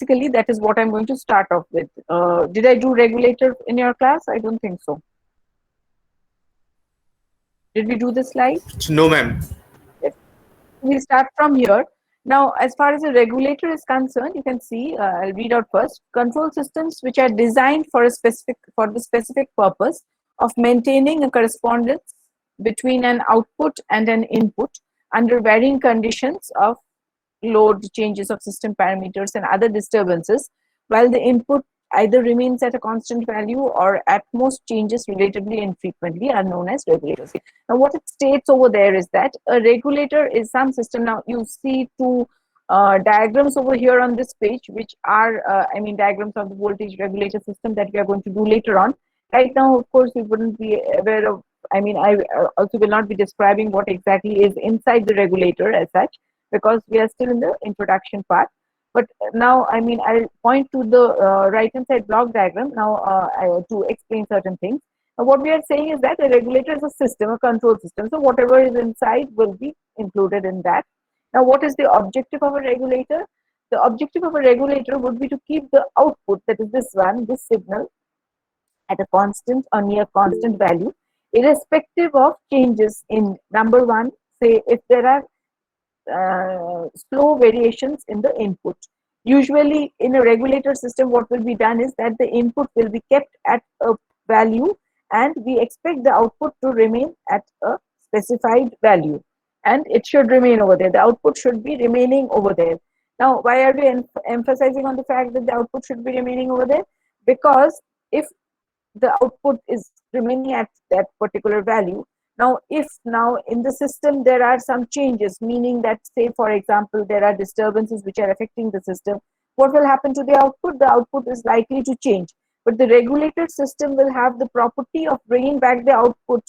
basically that is what I'm going to start off with. Did I do regulator in your class? I don't think so. Did we do the slide? No, ma'am. Yes. We'll start from here. Now, as far as a regulator is concerned, you can see, I'll read out first, control systems which are designed for the specific purpose of maintaining a correspondence between an output and an input under varying conditions of load, changes of system parameters and other disturbances, while the input either remains at a constant value or at most changes relatively infrequently, are known as regulators. Now, what it states over there is that a regulator is some system. Now, you see two diagrams over here on this page, which are, diagrams of the voltage regulator system that we are going to do later on. Right now, of course, we wouldn't be aware of, I also will not be describing what exactly is inside the regulator as such, because we are still in the introduction part. But now, I'll point to the right hand side block diagram now to explain certain things. Now, what we are saying is that a regulator is a system, a control system. So whatever is inside will be included in that. Now, what is the objective of a regulator? The objective of a regulator would be to keep the output, that is this one, this signal, at a constant or near constant value, irrespective of changes in, number one, say if there are slow variations in the input. Usually in a regulator system, what will be done is that the input will be kept at a value and we expect the output to remain at a specified value, and it should remain over there. The output should be remaining over there. Now, why are we emphasizing on the fact that the output should be remaining over there? Because if the output is remaining at that particular value, now if now in the system there are some changes, meaning that, say for example, there are disturbances which are affecting the system, what will happen to the output? The output is likely to change, but the regulated system will have the property of bringing back the output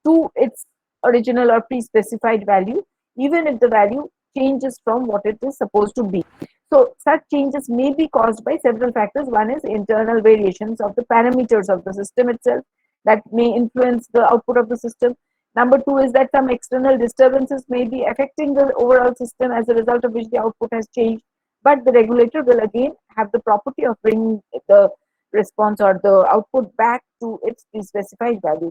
to its original or pre-specified value, even if the value changes from what it is supposed to be. So such changes may be caused by several factors. One is internal variations of the parameters of the system itself that may influence the output of the system. Number two is that some external disturbances may be affecting the overall system, as a result of which the output has changed. But the regulator will again have the property of bringing the response or the output back to its specified value.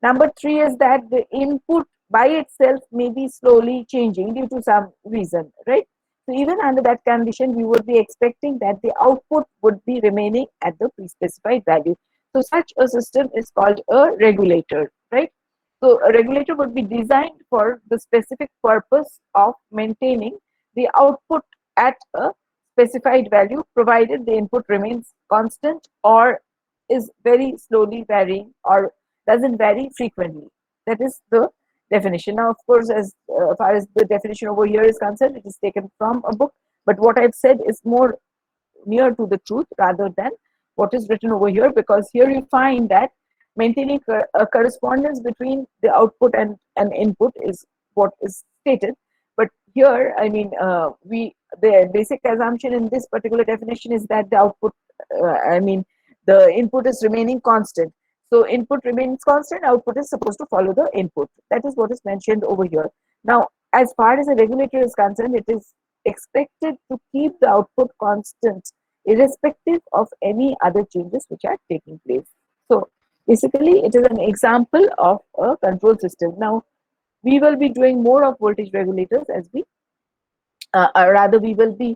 Number three is that the input by itself may be slowly changing due to some reason, right? So even under that condition, we would be expecting that the output would be remaining at the pre-specified value. So such a system is called a regulator, right? So a regulator would be designed for the specific purpose of maintaining the output at a specified value, provided the input remains constant or is very slowly varying or doesn't vary frequently. That is the definition. Now, of course, as far as the definition over here is concerned, it is taken from a book, but what I've said is more near to the truth rather than what is written over here, because here you find that maintaining a correspondence between the output and an input is what is stated. But here, the basic assumption in this particular definition is that the output, the input is remaining constant. So input remains constant, output is supposed to follow the input. That is what is mentioned over here. Now, as far as a regulator is concerned, it is expected to keep the output constant irrespective of any other changes which are taking place. So basically, it is an example of a control system. Now, we will be doing more of voltage regulators as we, rather we will be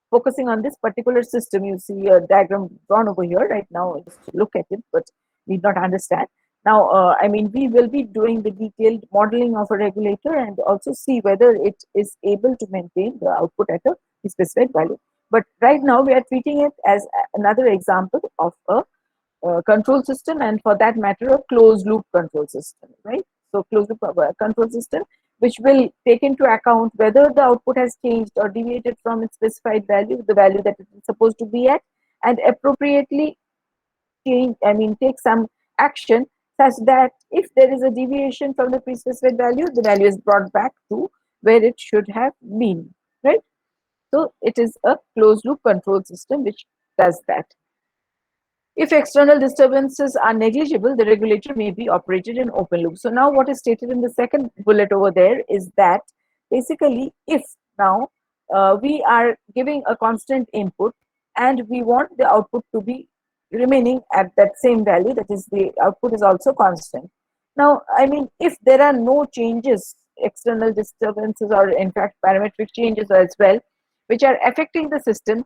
focusing on this particular system. You see a diagram drawn over here right now, just look at it, but need not understand. Now, we will be doing the detailed modeling of a regulator and also see whether it is able to maintain the output at a specified value. But right now we are treating it as another example of a control system, and for that matter, a closed loop control system, right? So closed loop control system, which will take into account whether the output has changed or deviated from its specified value, the value that it is supposed to be at, and appropriately take some action such that if there is a deviation from the pre-specified value, the value is brought back to where it should have been, right? So it is a closed loop control system which does that. If external disturbances are negligible, the regulator may be operated in open loop. So now what is stated in the second bullet over there is that basically if now we are giving a constant input and we want the output to be remaining at that same value, that is the output is also constant. Now, I mean, if there are no changes, external disturbances or in fact parametric changes as well, which are affecting the system,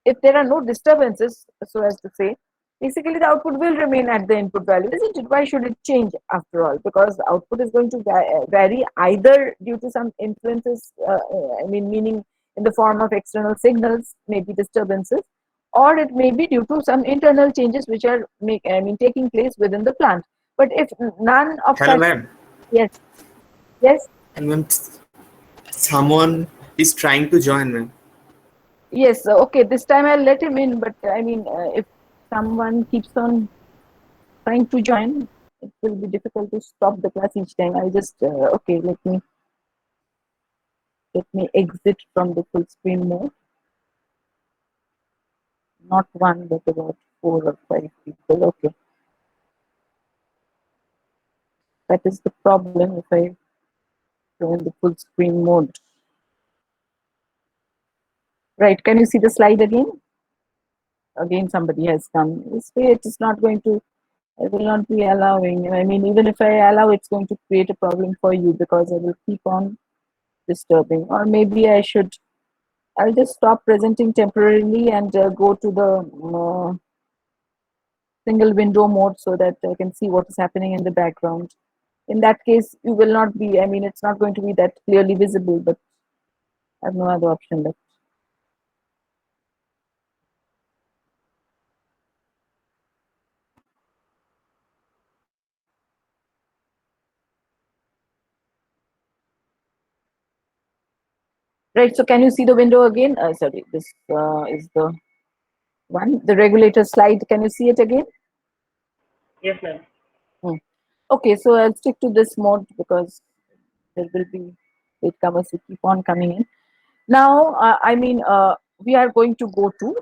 if there are no disturbances, so as to say, basically the output will remain at the input value, isn't it? Why should it change after all? Because the output is going to vary either due to some influences, I mean, meaning in the form of external signals, maybe disturbances, or it may be due to some internal changes which are I mean, taking place within the plant. But if none of Hello, such, ma'am. yes, yes, And ma'am, someone is trying to join, ma'am. yes, okay, this time I'll let him in, but I mean, if someone keeps on trying to join, it will be difficult to stop the class each time. I'll just okay. Let me exit from the full screen mode. Not one, but about 4 or 5 people. Okay, that is the problem if I go in the full screen mode. Right? Can you see the slide again? Again, somebody has come. This way, it is not going to. I will not be allowing. I mean, even if I allow, it's going to create a problem for you because I will keep on disturbing. Or maybe I should. I'll just stop presenting temporarily and go to the single window mode so that I can see what is happening in the background. In that case, you will not be, I mean, it's not going to be that clearly visible, but I have no other option left. Right, so can you see the window again? Sorry, this is the one, the regulator slide. Can you see it again? Yes, ma'am. Hmm. Okay, so I'll stick to this mode because there will be latecomers who keep on coming in. Now, I mean, we are going to go to,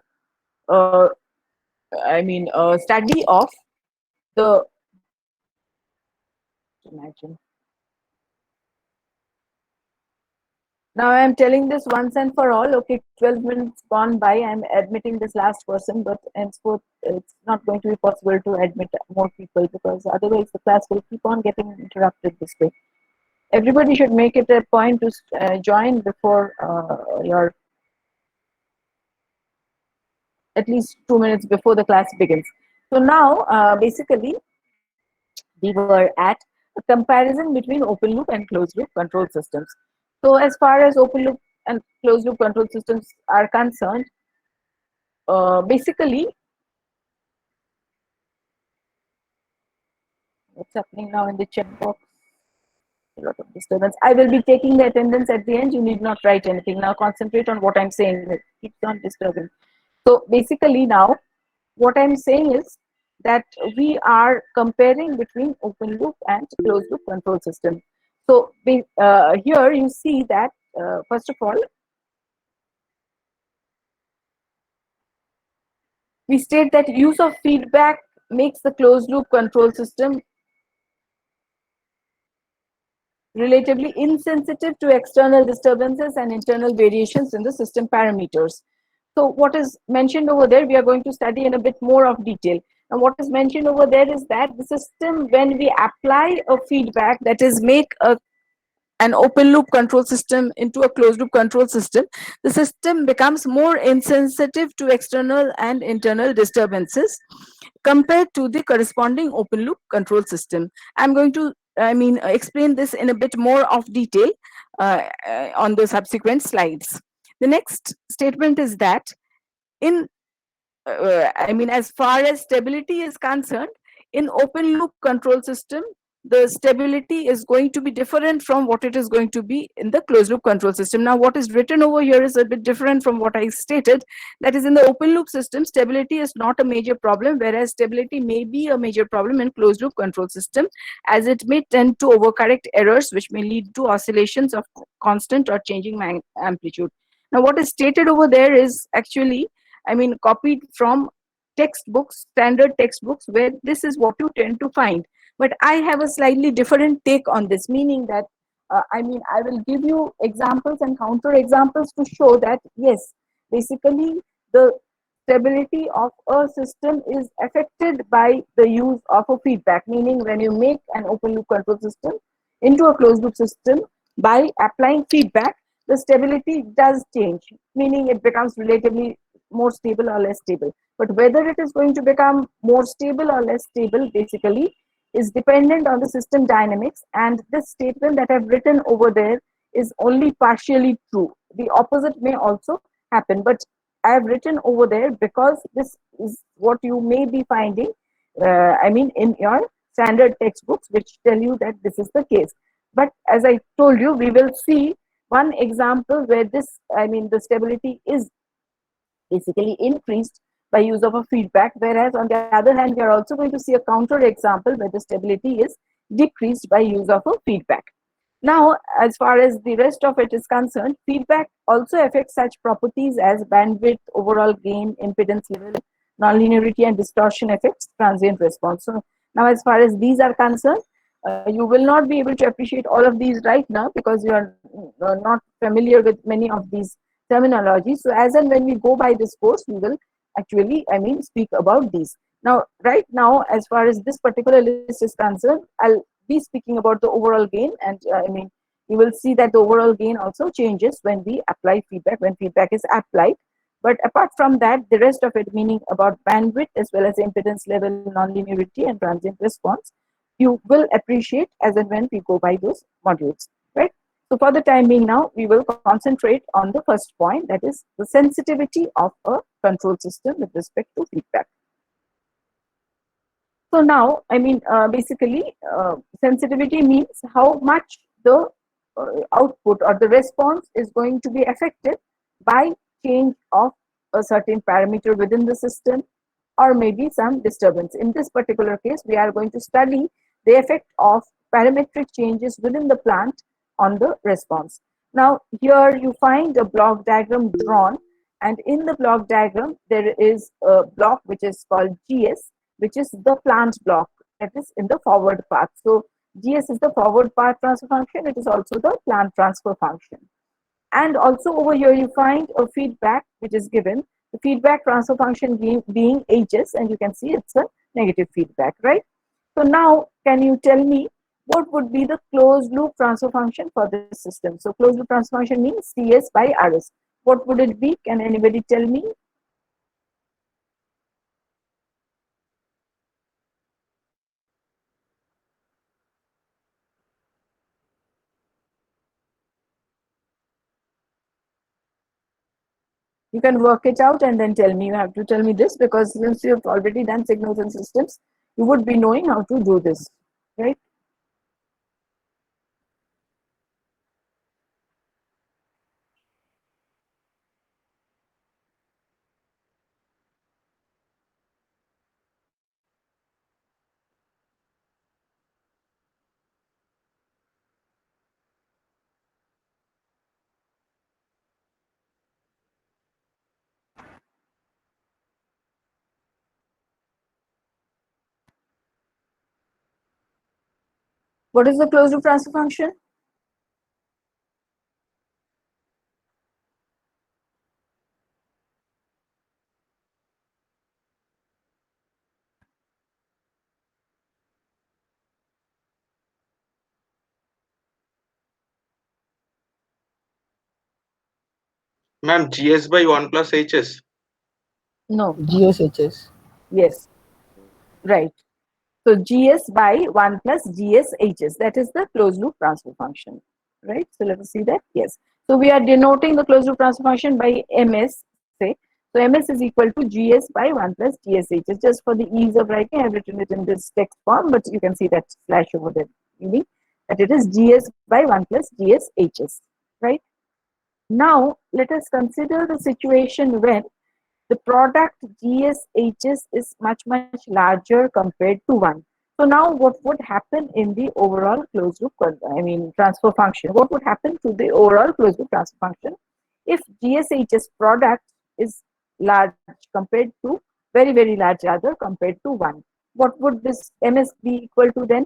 study of the, imagine. Now I am telling this once and for all. Okay, 12 minutes gone by. I am admitting this last person, but henceforth it's not going to be possible to admit more people because otherwise the class will keep on getting interrupted this way. Everybody should make it a point to join before your at least 2 minutes before the class begins. So now, basically, we were at a comparison between open loop and closed loop control systems. So as far as open loop and closed loop control systems are concerned, basically, what's happening now in the chat box? A lot of disturbance. I will be taking the attendance at the end. You need not write anything. Now concentrate on what I'm saying. It keeps on disturbing. So basically now, what I'm saying is that we are comparing between open loop and closed loop control system. So here you see that first of all, we state that use of feedback makes the closed loop control system relatively insensitive to external disturbances and internal variations in the system parameters. So what is mentioned over there, we are going to study in a bit more of detail. And what is mentioned over there is that the system, when we apply a feedback, that is make an open loop control system into a closed loop control system, the system becomes more insensitive to external and internal disturbances compared to the corresponding open loop control system. I'm going to, explain this in a bit more of detail on the subsequent slides. The next statement is that in as far as stability is concerned, in open loop control system, the stability is going to be different from what it is going to be in the closed loop control system. Now, what is written over here is a bit different from what I stated. That is, in the open loop system, stability is not a major problem, whereas stability may be a major problem in closed loop control system, as it may tend to overcorrect errors, which may lead to oscillations of constant or changing amplitude. Now, what is stated over there is actually, copied from textbooks, standard textbooks, where this is what you tend to find. But I have a slightly different take on this, meaning that, I will give you examples and counter examples to show that, yes, basically, the stability of a system is affected by the use of a feedback, meaning when you make an open loop control system into a closed loop system by applying feedback, the stability does change, meaning it becomes relatively more stable or less stable. But whether it is going to become more stable or less stable basically is dependent on the system dynamics, and this statement that I've written over there is only partially true. The opposite may also happen, but I have written over there because this is what you may be finding, in your standard textbooks, which tell you that this is the case. But as I told you, we will see one example where the stability is basically increased by use of a feedback, whereas on the other hand, we are also going to see a counter example where the stability is decreased by use of a feedback. Now, as far as the rest of it is concerned, feedback also affects such properties as bandwidth, overall gain, impedance level, nonlinearity, and distortion affects transient response. So now, as far as these are concerned, you will not be able to appreciate all of these right now because you are not familiar with many of these terminologies. So as and when we go by this course, we will actually, speak about these. Now, right now, as far as this particular list is concerned, I'll be speaking about the overall gain, and you will see that the overall gain also changes when we apply feedback, when feedback is applied. But apart from that, the rest of it, meaning about bandwidth as well as impedance level, nonlinearity, and transient response, you will appreciate as and when we go by those modules, right? So for the time being now, we will concentrate on the first point, that is the sensitivity of a control system with respect to feedback. So now, basically, sensitivity means how much the output or the response is going to be affected by change of a certain parameter within the system, or maybe some disturbance. In this particular case, we are going to study the effect of parametric changes within the plant on the response. Now, here you find a block diagram drawn, and in the block diagram, there is a block which is called GS, which is the plant block that is in the forward path. So GS is the forward path transfer function. It is also the plant transfer function. And also over here, you find a feedback which is given. The feedback transfer function being HS, and you can see it's a negative feedback, right? So now, can you tell me what would be the closed loop transfer function for this system? So closed loop transfer function means CS by RS. What would it be? Can anybody tell me? You can work it out and then tell me. You have to tell me this because since you have already done signals and systems, you would be knowing how to do this, right? What is the closed loop transfer function? Ma'am, GS by 1 plus HS. No. GSHS. Yes. Right. So GS by 1 plus GSHS, that is the closed loop transfer function, right? So let us see that. Yes. So we are denoting the closed loop transfer function by MS, say. So MS is equal to GS by 1 plus GSHS. Just for the ease of writing, I have written it in this text form, but you can see that slash over there, meaning that it is GS by 1 plus GSHS, right? Now, let us consider the situation when the product GSHS is much larger compared to 1. So now what would happen in the overall closed loop, transfer function? What would happen to the overall closed loop transfer function if GSHS product is large compared to very large rather compared to 1? What would this MS be equal to then?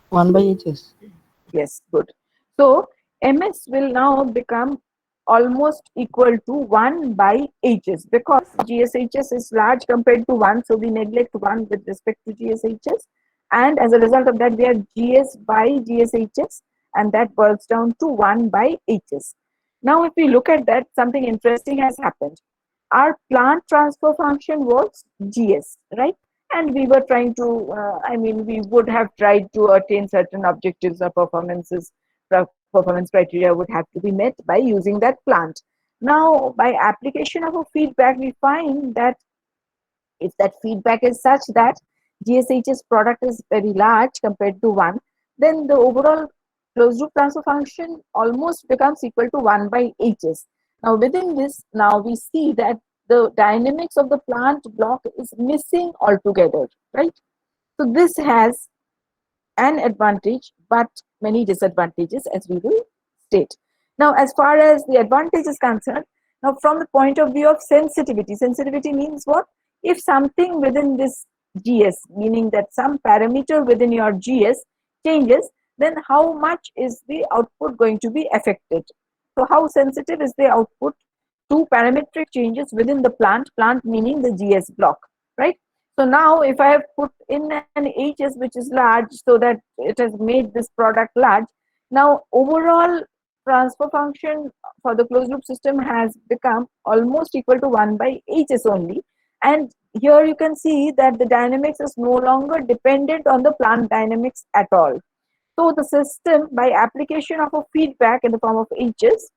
1 by HS. Yes, good. So ms will now become almost equal to 1 by hs, because gshs is large compared to 1, so we neglect 1 with respect to gshs, and as a result of that we have gs by gshs, and that boils down to 1 by hs. Now if we look at that, something interesting has happened. Our plant transfer function was gs, right? And we were trying to we would have tried to attain certain objectives or performance criteria would have to be met by using that plant. Now by application of a feedback, we find that if that feedback is such that gsh's product is very large compared to 1, then the overall closed loop transfer function almost becomes equal to 1 by hs. Now within this, now we see that the dynamics of the plant block is missing altogether, right? So this has an advantage, but many disadvantages, as we will state. Now, as far as the advantage is concerned, now from the point of view of sensitivity, sensitivity means what? If something within this GS, meaning that some parameter within your GS changes, then how much is the output going to be affected? So how sensitive is the output to parametric changes within the plant meaning the GS block, right? So now if I have put in an HS which is large, so that it has made this product large, now overall transfer function for the closed loop system has become almost equal to 1 by HS only. And here you can see that the dynamics is no longer dependent on the plant dynamics at all. So the system, by application of a feedback in the form of HS,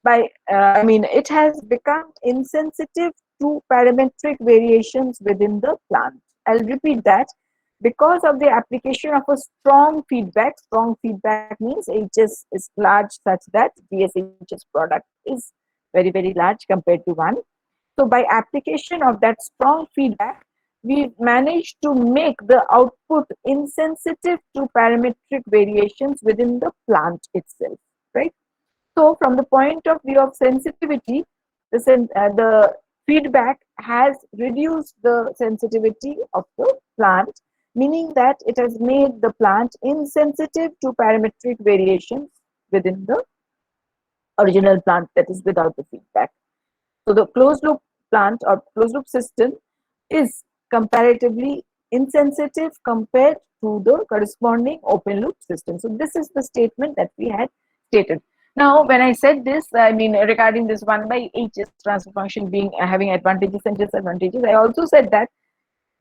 it has become insensitive to parametric variations within the plant. I'll repeat that. Because of the application of a strong feedback means HS is large such that GSH's product is very, very large compared to 1. So by application of that strong feedback, we managed to make the output insensitive to parametric variations within the plant itself, right? So from the point of view of sensitivity, the feedback has reduced the sensitivity of the plant, meaning that it has made the plant insensitive to parametric variations within the original plant, that is without the feedback. So the closed loop plant or closed loop system is comparatively insensitive compared to the corresponding open loop system. So this is the statement that we had stated. Now, when I said this, regarding this 1 by hs transfer function being having advantages and disadvantages, I also said that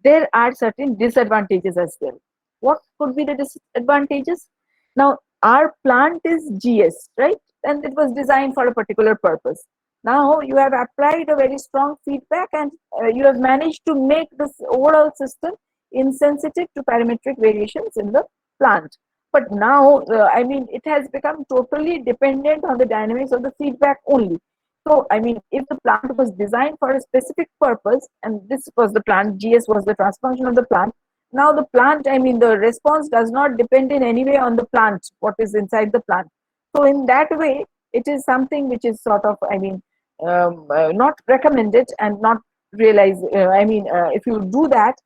there are certain disadvantages as well. What could be the disadvantages? Now, our plant is GS, right? And it was designed for a particular purpose. Now, you have applied a very strong feedback and you have managed to make this overall system insensitive to parametric variations in the plant. But now, it has become totally dependent on the dynamics of the feedback only. So, if the plant was designed for a specific purpose, and this was the plant, GS was the transfer function of the plant. Now the plant, the response does not depend in any way on the plant, what is inside the plant. So in that way, it is something which is sort of, not recommended and not realized. If you do that,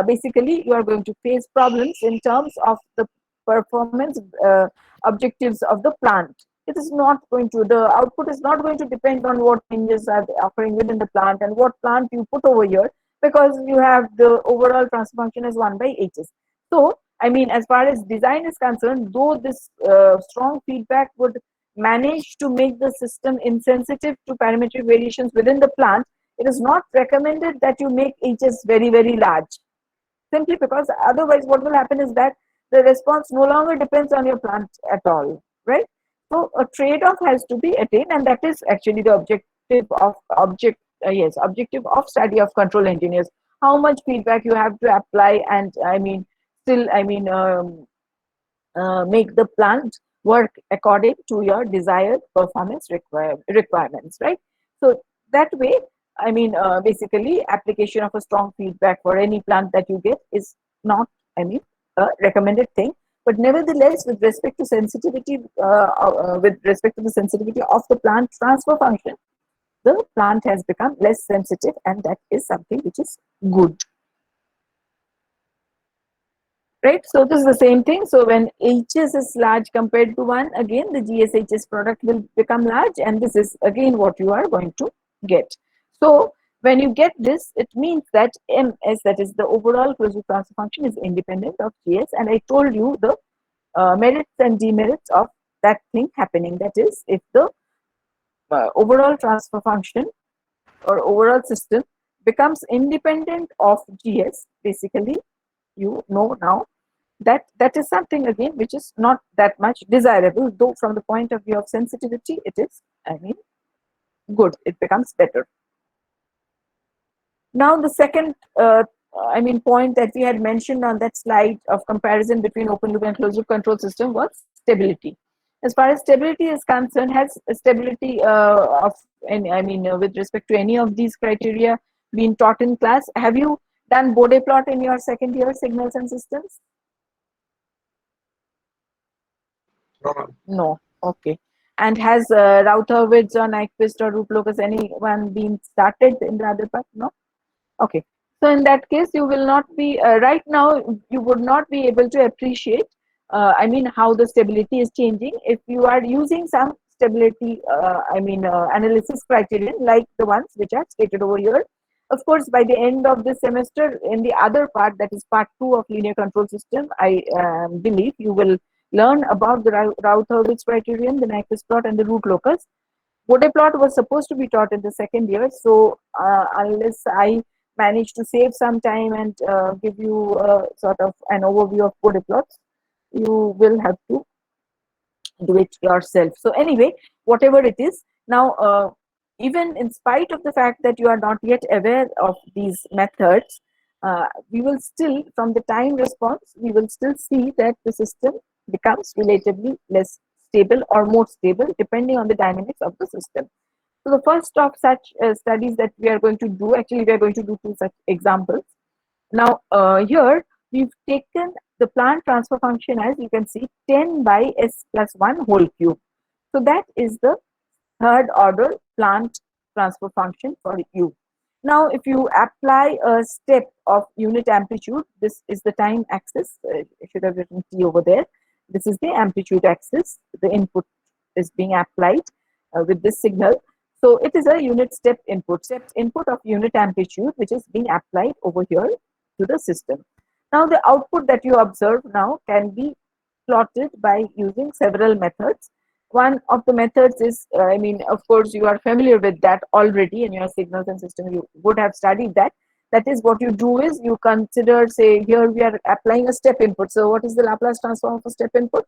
basically you are going to face problems in terms of the performance objectives of the plant. It is not going to, the output is not going to depend on what changes are occurring within the plant and what plant you put over here, because you have the overall transfer function as 1 by hs. So as far as design is concerned, though this strong feedback would manage to make the system insensitive to parametric variations within the plant, it is not recommended that you make hs very, very large, simply because otherwise what will happen is that the response no longer depends on your plant at all, right? So a trade-off has to be attained, and that is actually the objective of study of control engineers. How much feedback you have to apply, and still make the plant work according to your desired performance requirements, right? So that way, basically application of a strong feedback for any plant that you get is not, a recommended thing. But nevertheless, with respect to sensitivity, with respect to the sensitivity of the plant transfer function, the plant has become less sensitive, and that is something which is good. right? So this is the same thing. So when HS is large compared to 1, again the GSHS product will become large, and this is again what you are going to get. So when you get this, it means that MS, that is the overall closure transfer function, is independent of GS, and I told you the merits and demerits of that thing happening. That is, if the overall transfer function or overall system becomes independent of GS, basically, you know now that that is something again which is not that much desirable, though from the point of view of sensitivity it is, I mean, good, it becomes better. Now the second point that we had mentioned on that slide of comparison between open loop and closed loop control system was stability. As far as stability is concerned, has stability of any, with respect to any of these criteria been taught in class? Have you done Bode plot in your second year signals and systems? No, ma'am. No. Okay. And has Rauterwitz or Nyquist or root locus, anyone been started in the other part? No. Okay. So in that case, you will not be right now. You would not be able to appreciate. How the stability is changing if you are using some stability. Analysis criterion like the ones which are stated over here. Of course, by the end of this semester, in the other part, that is part 2 of linear control system, I believe you will learn about the Rauterwitz criterion, the Nyquist plot, and the root locus. Bode plot was supposed to be taught in the second year, so unless I manage to save some time and give you sort of an overview of Bode plots, you will have to do it yourself. So anyway, whatever it is, now even in spite of the fact that you are not yet aware of these methods, we will still, from the time response, we will still see that the system becomes relatively less stable or more stable depending on the dynamics of the system. So the first of such studies that we are going to do, actually we are going to do 2 such examples. Now here we've taken the plant transfer function as you can see 10 by s plus 1 whole cube. So that is the third order plant transfer function for u. Now if you apply a step of unit amplitude, this is the time axis, I should have written t over there. This is the amplitude axis, the input is being applied with this signal. So it is a unit step input of unit amplitude which is being applied over here to the system. Now the output that you observe now can be plotted by using several methods. One of the methods is, of course, you are familiar with that already in your signals and system. You would have studied that. That is, what you do is you consider, say, here we are applying a step input. So what is the Laplace transform of a step input?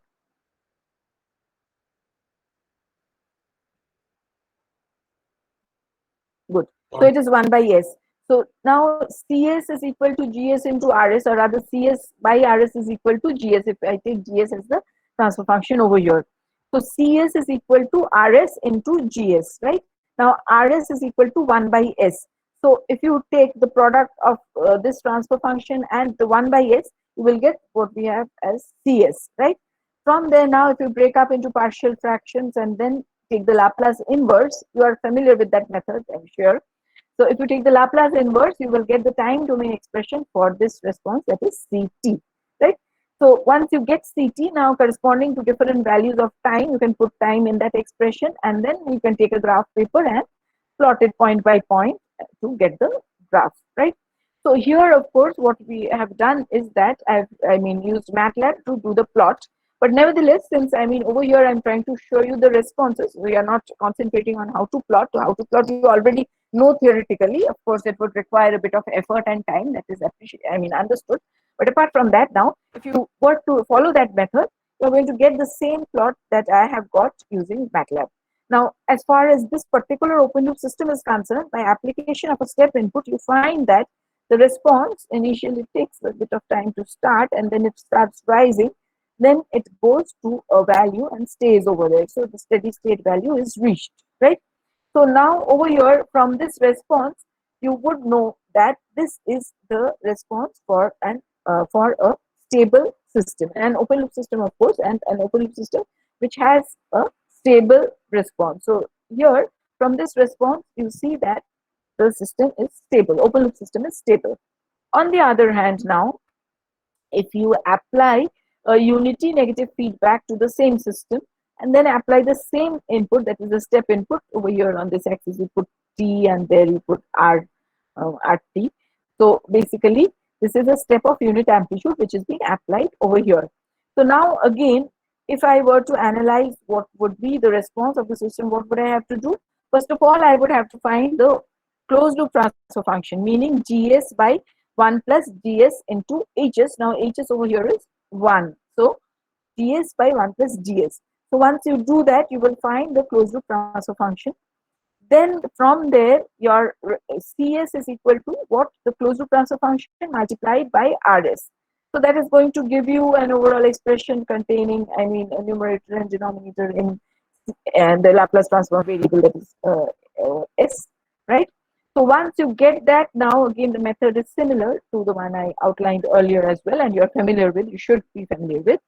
Good. So it is 1 by s. So now CS is equal to GS into RS, or rather CS by RS is equal to GS if I take GS as the transfer function over here. So CS is equal to RS into GS, right? Now RS is equal to 1 by S. So if you take the product of this transfer function and the 1 by S, you will get what we have as CS, right? From there, now if you break up into partial fractions and then take the Laplace inverse, you are familiar with that method, I'm sure. So if you take the Laplace inverse, you will get the time domain expression for this response, that is Ct, right? So once you get Ct, now corresponding to different values of time, you can put time in that expression, and then you can take a graph paper and plot it point by point to get the graph, right? So here, of course, what we have done is that I've used MATLAB to do the plot. But nevertheless, since over here I'm trying to show you the responses, we are not concentrating on how to plot. How to plot you already know theoretically. Of course, it would require a bit of effort and time, that is understood. But apart from that, now if you were to follow that method, you're going to get the same plot that I have got using MATLAB. Now, as far as this particular open loop system is concerned, by application of a step input, you find that the response initially takes a bit of time to start, and then it starts rising. Then it goes to a value and stays over there. So the steady state value is reached, right? So now over here, from this response, you would know that this is the response for a stable system, an open loop system, of course, and an open loop system which has a stable response. So here, from this response, you see that the system is stable, open loop system is stable. On the other hand, now, if you apply a unity negative feedback to the same system and then apply the same input, that is the step input over here on this axis, you put T and there you put RT. So basically, this is a step of unit amplitude which is being applied over here. So now again, if I were to analyze what would be the response of the system, what would I have to do? First of all, I would have to find the closed loop transfer function, meaning GS by 1 plus GS into HS. Now HS over here is 1. So GS by 1 plus GS. So once you do that, you will find the closed loop transfer function. Then from there, your CS is equal to what? The closed loop transfer function multiplied by RS. So that is going to give you an overall expression containing, I mean, a numerator and denominator in and the Laplace transform variable, that is S, right? So once you get that, now again the method is similar to the one I outlined earlier as well, and you're familiar with, you should be familiar with.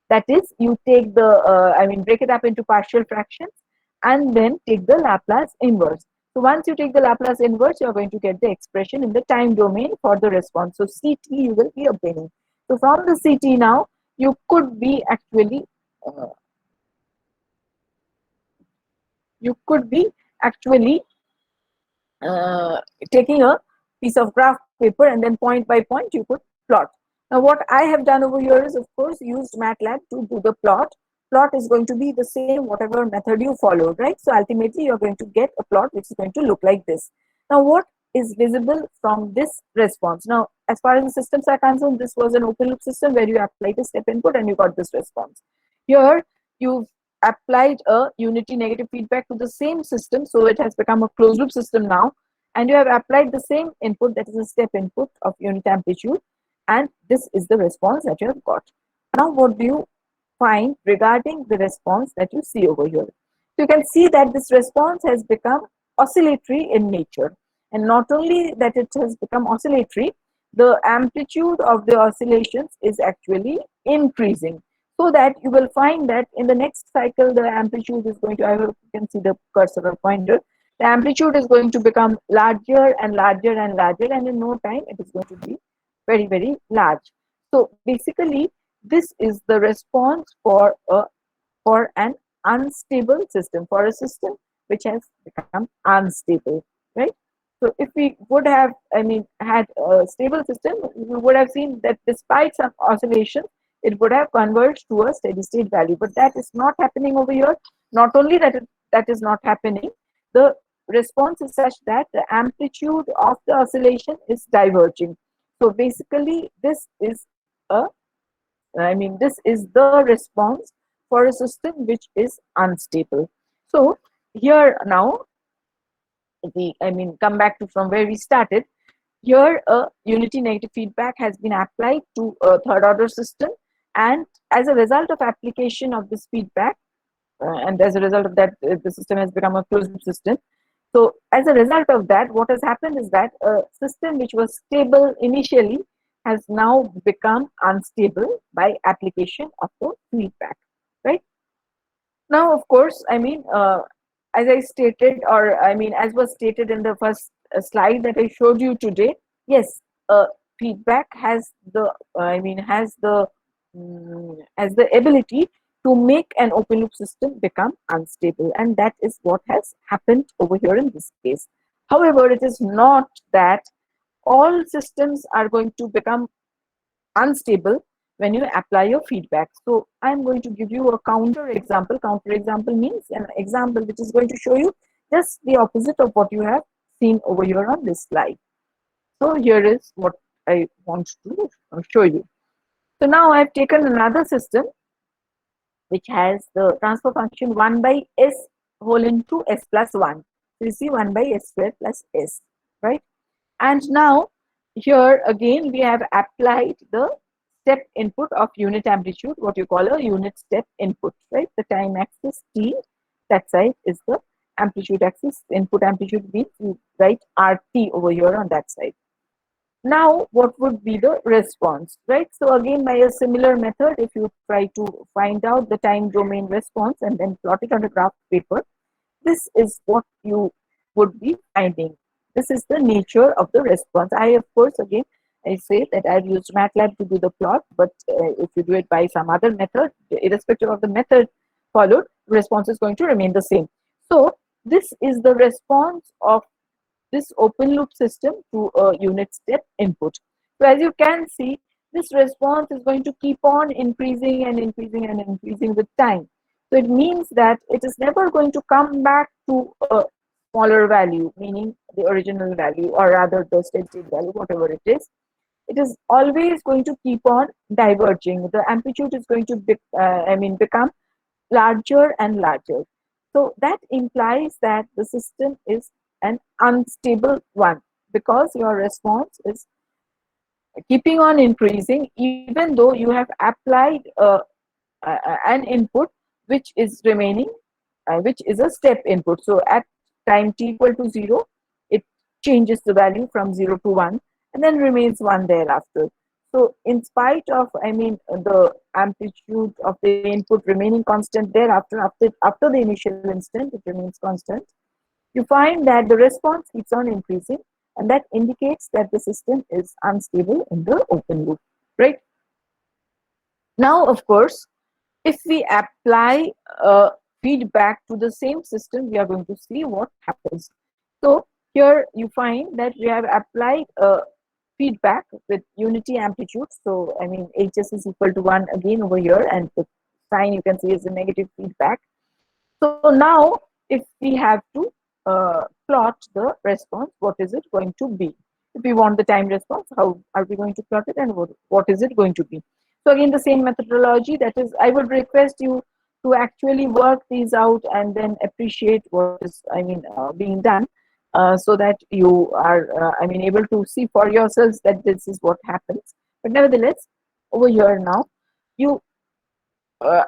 That is, you take the, break it up into partial fractions and then take the Laplace inverse. So once you take the Laplace inverse, you're going to get the expression in the time domain for the response. So CT you will be obtaining. So from the CT now, you could be actually taking a piece of graph paper and then point by point you could plot. Now what I have done over here is, of course, used MATLAB to do the plot. Plot is going to be the same whatever method you followed, right? So ultimately you're going to get a plot which is going to look like this. Now what is visible from this response? Now as far as the systems are concerned, this was an open loop system where you applied a step input and you got this response. Here you've applied a unity negative feedback to the same system, so it has become a closed loop system now, and you have applied the same input, that is a step input of unit amplitude, and this is the response that you have got. Now what do you find regarding the response that you see over here? So you can see that this response has become oscillatory in nature, and not only that it has become oscillatory, the amplitude of the oscillations is actually increasing, so that you will find that in the next cycle the amplitude is going to, I hope you can see the cursor or pointer, the amplitude is going to become larger and larger and larger, and in no time it is going to be very, very large. So basically this is the response for an unstable system, for a system which has become unstable, right? So if we would have, had a stable system, we would have seen that despite some oscillation, it would have converged to a steady state value, but that is not happening over here. Not only that that is not happening, the response is such that the amplitude of the oscillation is diverging. So basically this is this is the response for a system which is unstable. So here now, come back to from where we started. Here a unity negative feedback has been applied to a third order system, and as a result of application of this feedback, and as a result of that, the system has become a closed loop system. So as a result of that, what has happened is that a system which was stable initially has now become unstable by application of the feedback, right? Now, of course, as I stated, or as was stated in the first slide that I showed you today, yes, feedback has the, has the ability to make an open loop system become unstable, and that is what has happened over here in this case. However, it is not that all systems are going to become unstable when you apply your feedback. So I'm going to give you a counter example. Counter example means an example which is going to show you just the opposite of what you have seen over here on this slide. So here is what I want to show you. So now I've taken another system which has the transfer function 1 by s whole into s plus 1. So you see 1 by s squared plus s, right? And now here again we have applied the step input of unit amplitude, what you call a unit step input, right? The time axis t, that side is the amplitude axis. Input amplitude means you write RT over here on that side. Now what would be the response, right? So again, by a similar method, if you try to find out the time domain response and then plot it on a graph paper, this is what you would be finding. This is the nature of the response. I, of course, again I say that I've used MATLAB to do the plot, but if you do it by some other method, irrespective of the method followed, response is going to remain the same. So this is the response of this open loop system to a unit step input. So as you can see, this response is going to keep on increasing and increasing and increasing with time. So it means that it is never going to come back to a smaller value, meaning the original value, or rather the steady state value, whatever it is. It is always going to keep on diverging. The amplitude is going to become larger and larger. So that implies that the system is an unstable one, because your response is keeping on increasing even though you have applied an input which is remaining, which is a step input. So at time t equal to 0, it changes the value from 0 to 1 and then remains 1 thereafter. So in spite of, the amplitude of the input remaining constant thereafter, after the initial instant, it remains constant. You find that the response keeps on increasing, and that indicates that the system is unstable in the open loop, right? Now, of course, if we apply feedback to the same system, we are going to see what happens. So here you find that we have applied feedback with unity amplitude. So HS is equal to 1 again over here, and the sign you can see is a negative feedback. So now if we have to plot the response, what is it going to be? If we want the time response, how are we going to plot it, and what is it going to be? So again, the same methodology, that is, I would request you to actually work these out and then appreciate what is being done, so that you are able to see for yourselves that this is what happens. But nevertheless, over here now, you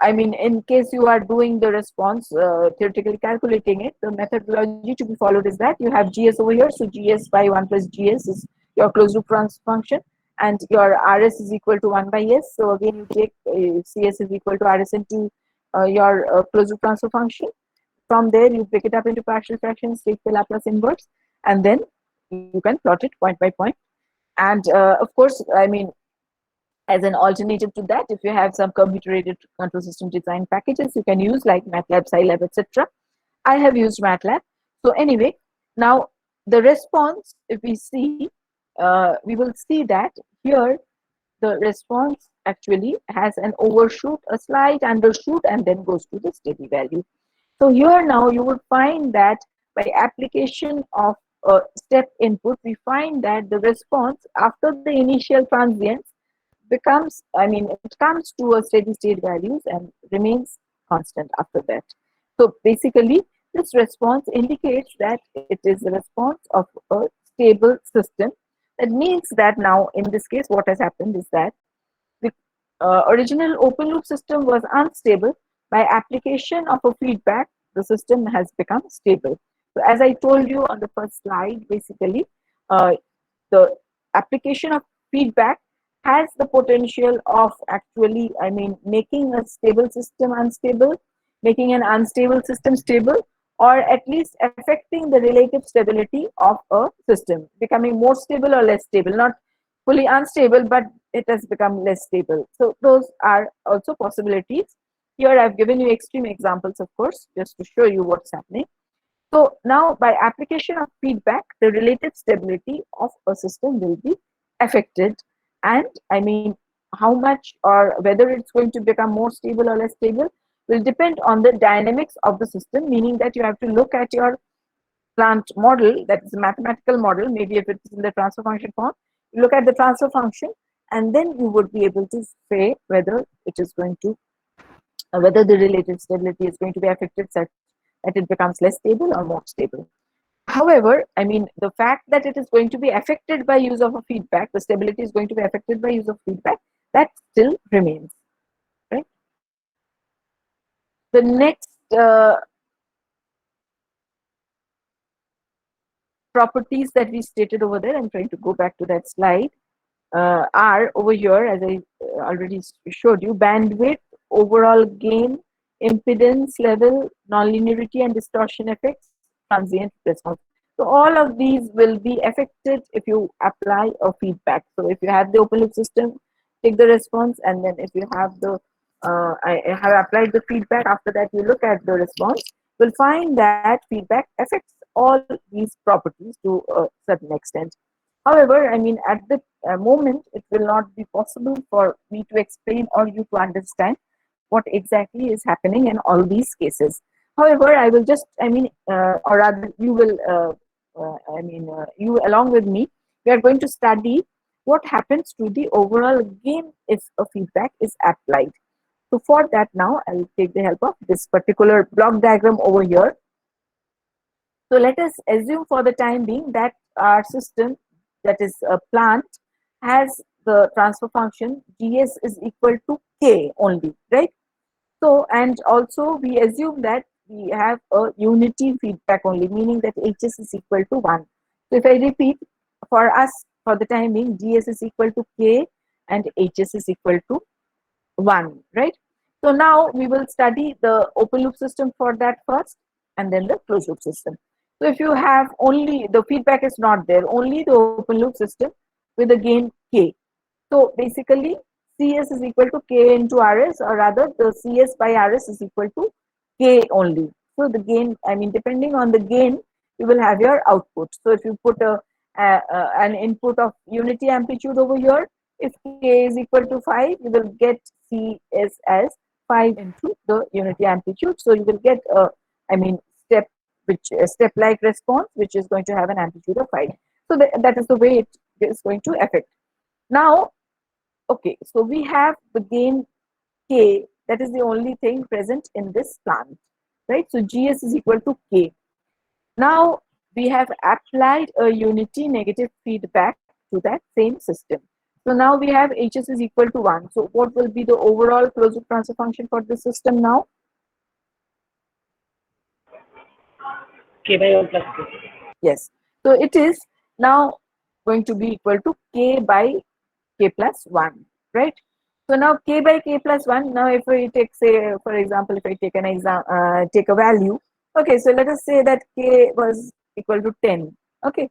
in case you are doing the response, theoretically calculating it, the methodology to be followed is that you have GS over here. So GS by 1 plus GS is your closed loop transfer function, and your RS is equal to 1 by S. So again, you take CS is equal to RS into your closed loop transfer function. From there, you break it up into partial fractions, take the Laplace inverse, and then you can plot it point by point. And of course, as an alternative to that, if you have some computer-aided control system design packages, you can use like MATLAB, Scilab, etc. I have used MATLAB. So anyway, now the response, if we see, we will see that here the response actually has an overshoot, a slight undershoot, and then goes to the steady value. So here now you would find that by application of a step input, we find that the response after the initial transients becomes, it comes to a steady state values and remains constant after that. So basically, this response indicates that it is the response of a stable system. That means that now, in this case, what has happened is that the original open loop system was unstable. By application of a feedback, the system has become stable. So as I told you on the first slide, basically, the application of feedback has the potential of actually, making a stable system unstable, making an unstable system stable, or at least affecting the relative stability of a system, becoming more stable or less stable, not fully unstable, but it has become less stable. So those are also possibilities. Here I've given you extreme examples, of course, just to show you what's happening. So now by application of feedback, the relative stability of a system will be affected. And how much or whether it's going to become more stable or less stable will depend on the dynamics of the system, meaning that you have to look at your plant model, that is a mathematical model, maybe if it's in the transfer function form, you look at the transfer function, and then you would be able to say whether it is going to, whether the relative stability is going to be affected such that it becomes less stable or more stable. However, the fact that it is going to be affected by use of a feedback, the stability is going to be affected by use of feedback, that still remains, right? The next properties that we stated over there, I'm trying to go back to that slide, are over here, as I already showed you: bandwidth, overall gain, impedance level, nonlinearity and distortion effects, transient response. So all of these will be affected if you apply a feedback. So if you have the open loop system, take the response, and then if you have the I have applied the feedback. After that, you look at the response. You'll find that feedback affects all these properties to a certain extent. However, I mean, at the moment, it will not be possible for me to explain or you to understand what exactly is happening in all these cases. However, I will just, or rather, you will, you along with me, we are going to study what happens to the overall gain if a feedback is applied. So for that now, I'll take the help of this particular block diagram over here. So let us assume for the time being that our system, that is a plant, has the transfer function Gs is equal to K only, right? So, and also we assume that we have a unity feedback only, meaning that Hs is equal to 1. So if I repeat, for us, for the time being, Gs is equal to K and Hs is equal to 1, right? So now we will study the open loop system for that first, and then the closed loop system. So if you have only the feedback is not there, only the open loop system with a gain K. So basically Cs is equal to K into Rs, or rather the Cs by Rs is equal to K only. So the gain, I mean, depending on the gain, you will have your output. So if you put an input of unity amplitude over here, if K is equal to 5, you will get Cs as 5 into the unity amplitude. So you will get a, I mean, step like response, which is going to have an amplitude of 5. So that is the way it is going to affect. Now, okay, so we have the gain K, that is the only thing present in this plant, right? So Gs is equal to K. Now we have applied a unity negative feedback to that same system. So now we have Hs is equal to 1. So what will be the overall closed loop transfer function for the system now? K by 1 plus K. Yes. So it is now going to be equal to K by K plus 1, right? So now K by K plus 1, now if we take, say, for example, if I take an take a value, okay, so let us say that K was equal to 10, okay,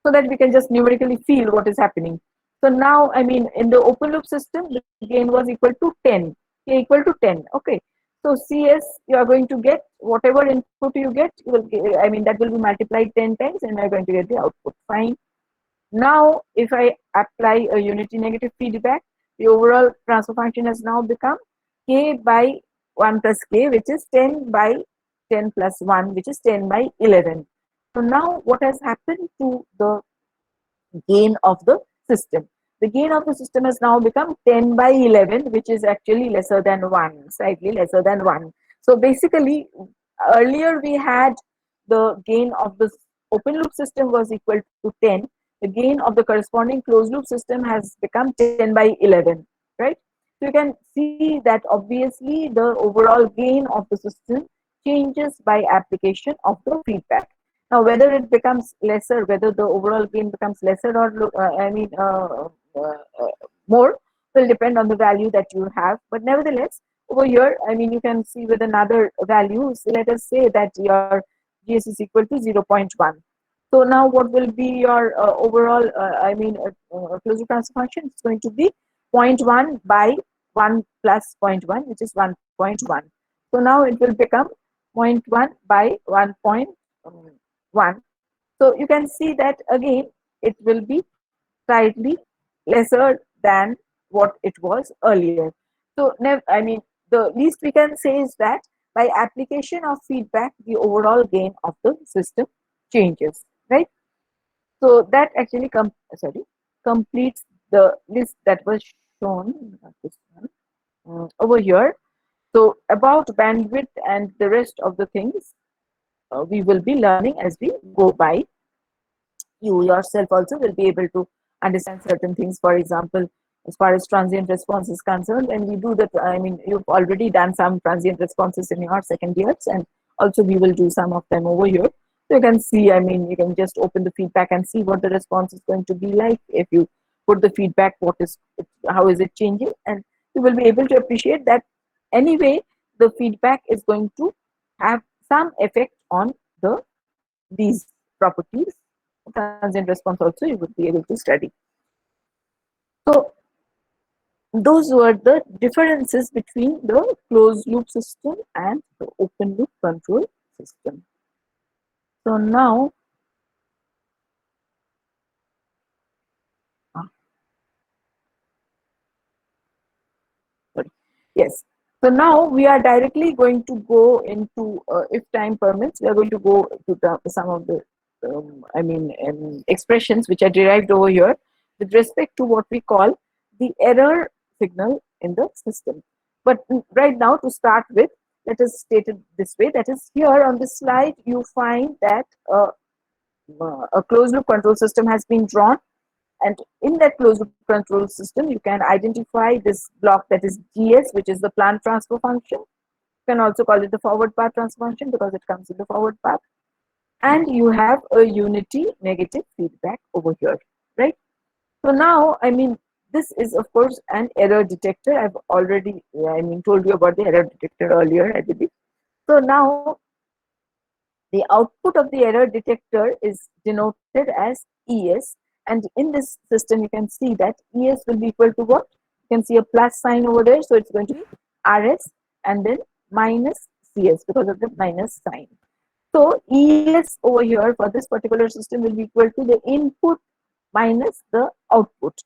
so that we can just numerically feel what is happening. So now, I mean, in the open loop system, the gain was equal to 10, K equal to 10, okay. So Cs, you are going to get whatever input you get, you will get, I mean, that will be multiplied 10 times and you are going to get the output, fine. Now, if I apply a unity negative feedback, the overall transfer function has now become K by 1 plus K, which is 10 by 10 plus 1, which is 10 by 11. So now what has happened to the gain of the system? The gain of the system has now become 10 by 11, which is actually lesser than 1, slightly lesser than 1. So basically, earlier we had the gain of the open loop system was equal to 10. The gain of the corresponding closed loop system has become 10 by 11, right? So you can see that obviously the overall gain of the system changes by application of the feedback. Now, whether it becomes lesser, whether the overall gain becomes lesser or more, will depend on the value that you have. But nevertheless, over here, I mean, you can see with another value. So let us say that your GS is equal to 0.1. So now, what will be your overall? Closed loop transfer function? It's going to be 0.1 by 1 plus zero point 0.1, which is 1.1. So now it will become 0.1 by 1.1. So you can see that again it will be slightly lesser than what it was earlier. So I mean, the least we can say is that by application of feedback, the overall gain of the system changes, right? So that actually completes the list that was shown, not this one, over here. So about bandwidth and the rest of the things we will be learning as we go by. You yourself also will be able to understand certain things. For example, as far as transient response is concerned, and we do that, I mean, you've already done some transient responses in your second years, and also we will do some of them over here. So you can see, I mean, you can just open the feedback and see what the response is going to be like. If you put the feedback, how is it changing, and you will be able to appreciate that anyway the feedback is going to have some effect on these properties, transient response also you would be able to study. So those were the differences between the closed loop system and the open loop control system. So now, sorry, yes. So now we are directly going to go into, if time permits, we are going to go to some of the, expressions which are derived over here with respect to what we call the error signal in the system. But right now, to start with, let us state it this way. That is, here on this slide, you find that a closed loop control system has been drawn, and in that closed loop control system you can identify this block, that is GS, which is the plant transfer function. You can also call it the forward path transfer function because it comes in the forward path, and you have a unity negative feedback over here, right? So now, this is of course an error detector. I've already told you about the error detector earlier, I believe. So now the output of the error detector is denoted as ES, and in this system you can see that ES will be equal to what? You can see a plus sign over there, so it's going to be RS and then minus CS because of the minus sign. So ES over here for this particular system will be equal to the input minus the output.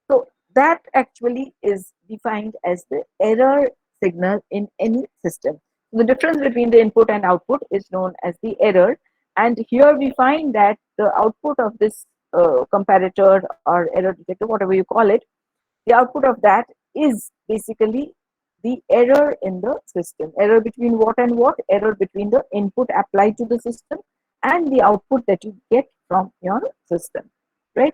So that actually is defined as the error signal in any system. The difference between the input and output is known as the error, and here we find that the output of this comparator or error detector, whatever you call it, the output of that is basically the error in the system. Error between what and what? Error between the input applied to the system and the output that you get from your system, right?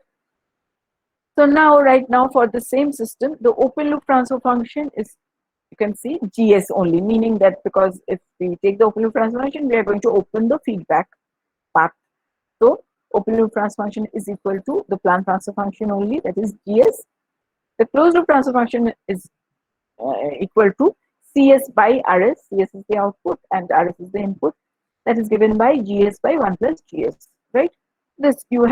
So now, right now, for the same system, the open loop transfer function is, you can see, GS only, meaning that because if we take the open loop transfer function, we are going to open the feedback path. So open loop transfer function is equal to the plant transfer function only, that is GS. The closed loop transfer function is equal to CS by RS. CS is the output and RS is the input. That is given by GS by 1 plus GS, right? This you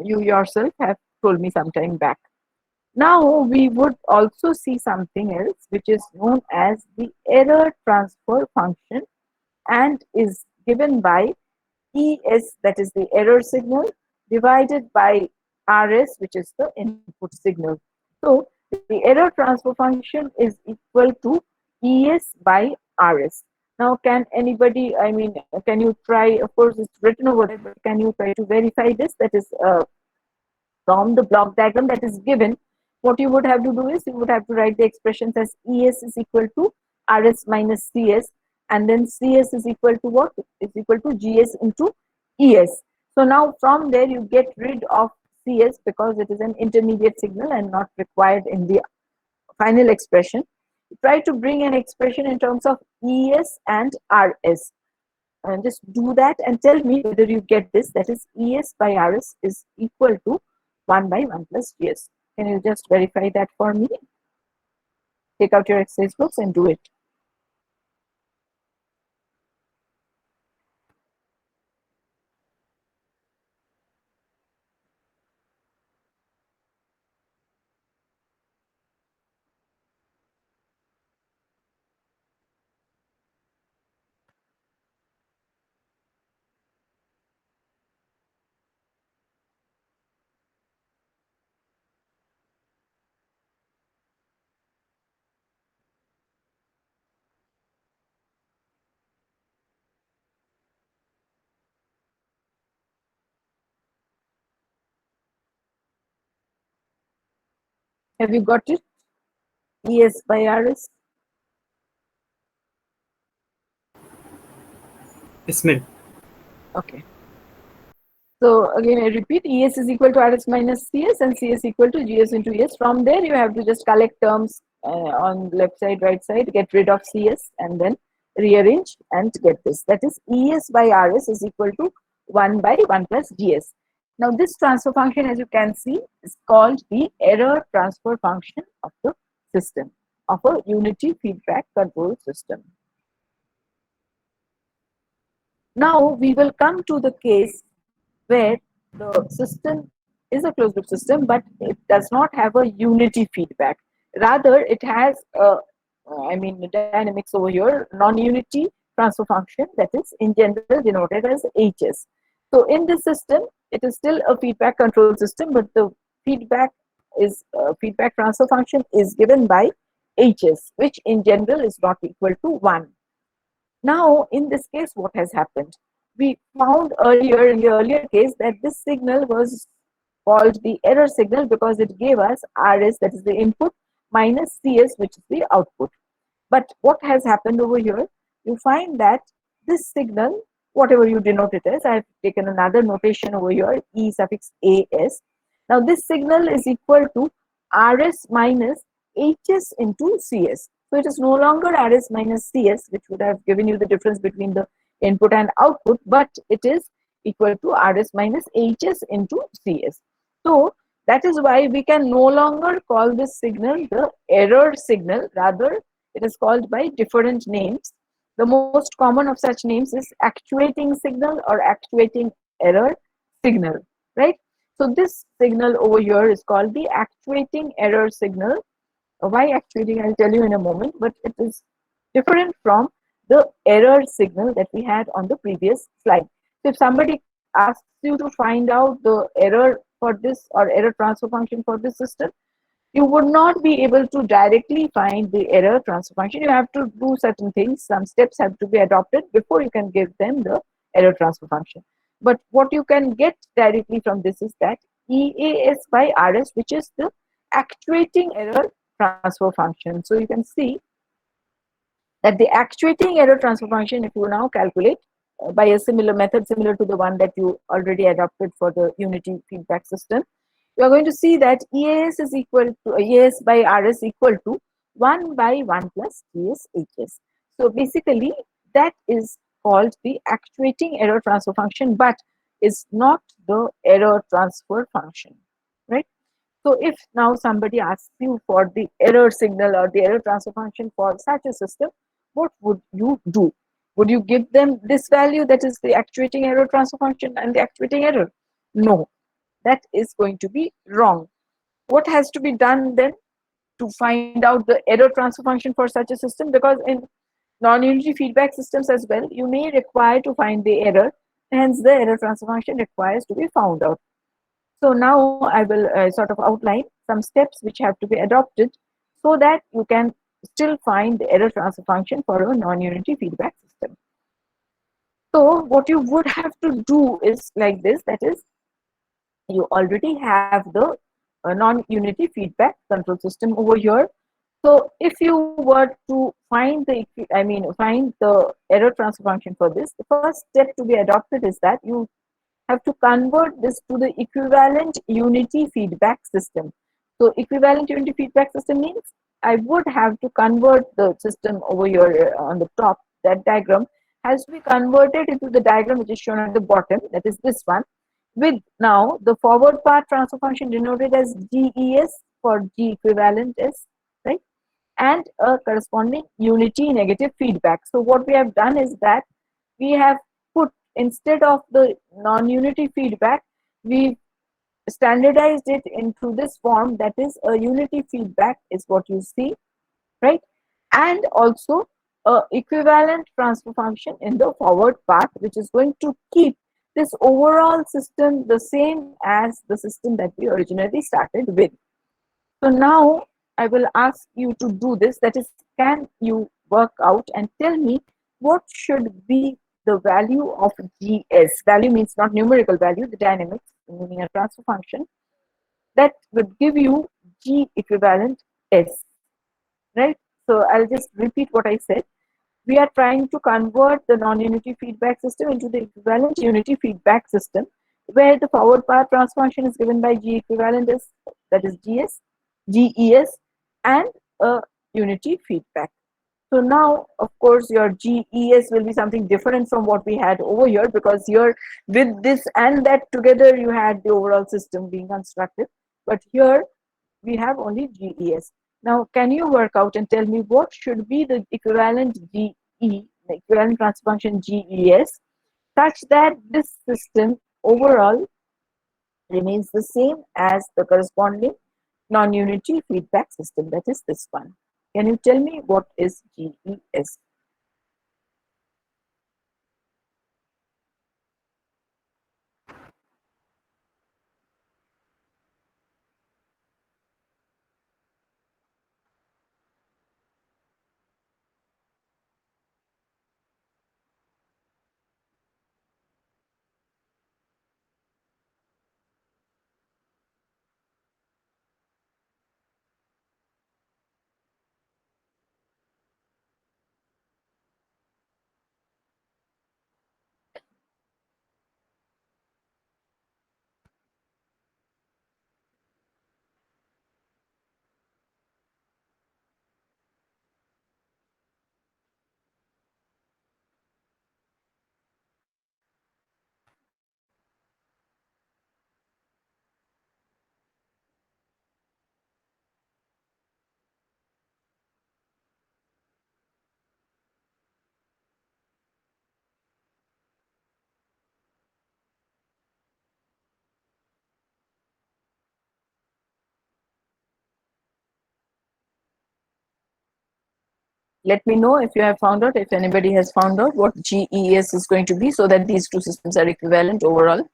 yourself have told me some time back. Now we would also see something else which is known as the error transfer function and is given by ES, that is the error signal, divided by RS, which is the input signal. So the error transfer function is equal to ES by RS. Now, can anybody, can you try, of course it's written over there, but can you try to verify this? That is from the block diagram that is given, what you would have to do is you would have to write the expressions as ES is equal to RS minus CS, and then CS is equal to what? Is equal to GS into ES. So now from there you get rid of CS because it is an intermediate signal and not required in the final expression. Try to bring an expression in terms of ES and RS. And just do that and tell me whether you get this, that is ES by RS is equal to 1 by 1 plus GS. Can you just verify that for me? Take out your exercise books and do it. Have you got it? ES by RS. Yes, ma'am. Okay. So again, I repeat, ES is equal to RS minus CS and CS equal to GS into ES. From there, you have to just collect terms on left side, right side, get rid of CS and then rearrange and get this. That is ES by RS is equal to 1 by 1 plus GS. Now this transfer function, as you can see, is called the error transfer function of the system, of a unity feedback control system. Now we will come to the case where the system is a closed loop system, but it does not have a unity feedback. Rather, it has the dynamics over here, non-unity transfer function that is in general denoted as HS. So in this system, it is still a feedback control system, but the feedback feedback transfer function is given by HS, which in general is not equal to 1. Now, in this case, what has happened? We found earlier in the earlier case that this signal was called the error signal because it gave us RS, that is the input, minus CS, which is the output. But what has happened over here? You find that this signal, whatever you denote it as, I have taken another notation over here, E suffix AS. Now, this signal is equal to RS minus HS into CS. So, it is no longer RS minus CS, which would have given you the difference between the input and output, but it is equal to RS minus HS into CS. So, that is why we can no longer call this signal the error signal, rather it is called by different names. The most common of such names is actuating signal or actuating error signal, right? So this signal over here is called the actuating error signal. Why actuating, I'll tell you in a moment, but it is different from the error signal that we had on the previous slide. So if somebody asks you to find out the error for this or error transfer function for this system, you would not be able to directly find the error transfer function. You have to do certain things. Some steps have to be adopted before you can give them the error transfer function. But what you can get directly from this is that EAS by RS, which is the actuating error transfer function. So you can see that the actuating error transfer function, if you now calculate by a similar method, similar to the one that you already adopted for the unity feedback system, you are going to see that EAS is equal to EAS by RS equal to 1 by 1 plus GS HS. So basically, that is called the actuating error transfer function, but is not the error transfer function, right? So if now somebody asks you for the error signal or the error transfer function for such a system, what would you do? Would you give them this value, that is the actuating error transfer function and the actuating error? No, that is going to be wrong. What has to be done then to find out the error transfer function for such a system? Because in non-unity feedback systems as well, you may require to find the error, hence the error transfer function requires to be found out. So now I will sort of outline some steps which have to be adopted so that you can still find the error transfer function for a non-unity feedback system. So what you would have to do is like this, that is, you already have the non-unity feedback control system over here. So if you were to find find the error transfer function for this, the first step to be adopted is that you have to convert this to the equivalent unity feedback system. So equivalent unity feedback system means I would have to convert the system over here on the top. That diagram has to be converted into the diagram which is shown at the bottom, that is this one, with now the forward path transfer function denoted as GES for G equivalent S, right? And a corresponding unity negative feedback. So what we have done is that we have put, instead of the non-unity feedback, we standardized it into this form, that is a unity feedback is what you see, right? And also a equivalent transfer function in the forward path, which is going to keep this overall system the same as the system that we originally started with. So now I will ask you to do this, that is, can you work out and tell me what should be the value of GS? Value means not numerical value, the dynamics, meaning a transfer function, that would give you G equivalent S, right? So I'll just repeat what I said. We are trying to convert the non-unity feedback system into the equivalent unity feedback system, where the forward path transfer function is given by G equivalent S, that is GS, GES, and a unity feedback. So now, of course, your GES will be something different from what we had over here, because here with this and that together you had the overall system being constructed. But here we have only GES. Now, can you work out and tell me what should be the equivalent GE, the equivalent transfer function GES, such that this system overall remains the same as the corresponding non-unity feedback system, that is this one. Can you tell me what is GES? Let me know if you have found out, if anybody has found out what GES is going to be, so that these two systems are equivalent overall.